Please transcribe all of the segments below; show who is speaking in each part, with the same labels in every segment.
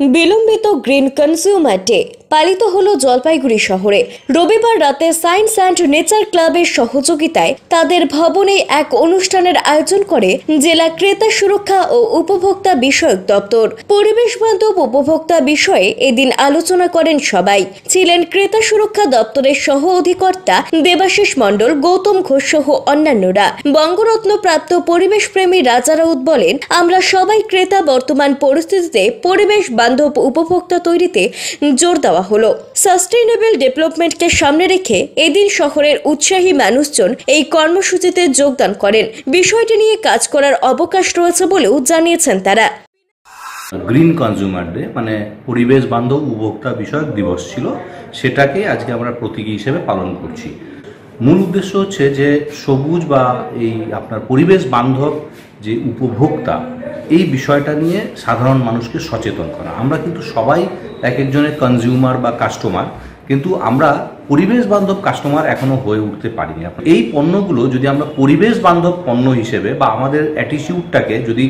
Speaker 1: বিলম্বিত green consumer day পালিত হলো জলপাইগুড়ি শহরে। রবিবার রাতে সায়েন্স অ্যান্ড নেচার ক্লাবের সহযোগিতায় তাদের ভবনে এক অনুষ্ঠানের আয়োজন করে জেলা ক্রেতা সুরক্ষা ও উপভোক্তা বিষয়ক দপ্তর। পরিবেশ বান্ধব উপভোক্তা বিষয়ে এদিন আলোচনা করেন সবাই। ছিলেন ক্রেতা সুরক্ষা দপ্তরের সহ অধিকর্তা দেবাশিস মণ্ডল, গৌতম ঘোষ সহ অন্যান্যরা। বঙ্গরত্ন প্রাপ্ত পরিবেশ প্রেমী রাজা রাউত বলেন, আমরা সবাই ক্রেতা। বর্তমান পরিস্থিতিতে পরিবেশ বান্ধব উপভোক্তা তৈরিতে জোর দেওয়া হলো। সাস্টেইনেবল ডেভেলপমেন্টকে সামনে রেখে এদিন শহরের উৎসাহী মানুষজন এই কর্মসূচিতে যোগদান করেন। বিষয়টি নিয়ে কাজ করার অবকাশ রয়েছে বলেও জানিয়েছেন তারা।
Speaker 2: গ্রিন কনজিউমার ডে মানে পরিবেশ বান্ধব উপভোক্তা বিষয়ক দিবস ছিল, সেটাকে আজকে আমরা প্রতীকী হিসেবে পালন করছি। মূল উদ্দেশ্য হচ্ছে যে সবুজ বা এই আপনার পরিবেশ বান্ধব যে উপভোক্তা, এই বিষয়টা নিয়ে সাধারণ মানুষকে সচেতন করা। আমরা কিন্তু সবাই এক একজনের কনজিউমার বা কাস্টমার, কিন্তু আমরা পরিবেশ বান্ধব কাস্টমার এখনো হয়ে উঠতে পারিনি। এই পণ্যগুলো যদি আমরা পরিবেশ বান্ধব পণ্য হিসেবে বা আমাদের অ্যাটিটিউডটাকে যদি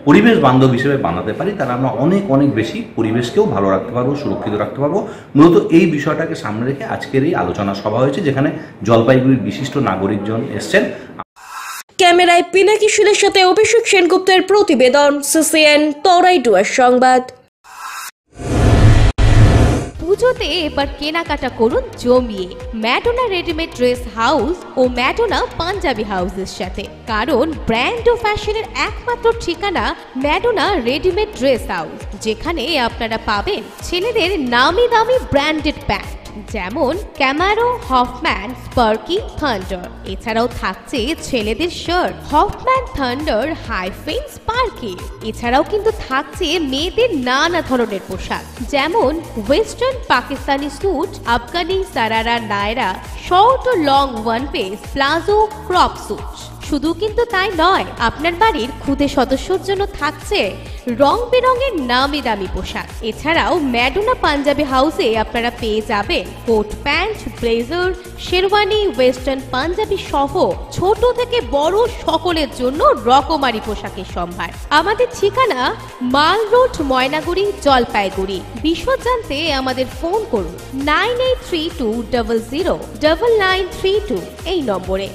Speaker 2: পরিবেশ বান্ধব হিসেবে বানাতে পারি, তাহলে আমরা অনেক অনেক বেশি পরিবেশকেও ভালো রাখতে পারবো, সুরক্ষিত রাখতে পারবো। মূলত এই বিষয়টাকে সামনে রেখে আজকের এই আলোচনা সভা হয়েছে, যেখানে জলপাইগুড়ির বিশিষ্ট নাগরিকজন এসছেন।
Speaker 1: ক্যামেরায় পিনাকি শীলের সাথে অভিষেক সেনগুপ্তের প্রতিবেদন, সিসিএন তরাইডুয়ার সংবাদ।
Speaker 3: পুজোতে এবার কেনাকাটা করুন জমিয়ে ম্যাডোনা রেডিমেড ড্রেস হাউস ও ম্যাডোনা পাঞ্জাবি হাউসের সাথে, কারণ ব্র্যান্ড ও ফ্যাশনের একমাত্র ঠিকানা ম্যাডোনা রেডিমেড ড্রেস হাউস, যেখানে আপনারা পাবেন ছেলেদের নামি দামি ব্র্যান্ডেড প্যান্ট যেমন ক্যামারো, হফম্যান, স্পার্কি, থান্ডার। এছাড়াও থাকছে ছেলেদের shirt Hoffman, Thunder, Hyphen, Sparky. এছাড়াও কিন্তু থাকছে মেয়েদের নানা ধরনের পোশাক যেমন western, Pakistani suit, Afghani, sharara, Naira, short ও long one piece, palazzo, crop suit. শুধু কিন্তু তাই নয়, আপনার বাড়ির খুদে সদস্যর জন্য থাকছে রং বেরঙের নামি দামি পোশাক। এছাড়াও ম্যাডোনা পাঞ্জাবি হাউসে আপনারা পেয়ে যাবেন coat pant, blazer, sherwani, western Punjabi সহ ছোট থেকে বড় সকলের জন্য রকমারি পোশাকের সম্ভার। আমাদের ঠিকানা মাল রোড, ময়নাগুড়ি, জলপাইগুড়ি। বিশদ জানতে আমাদের ফোন করুন 9832009932 এই নম্বরে।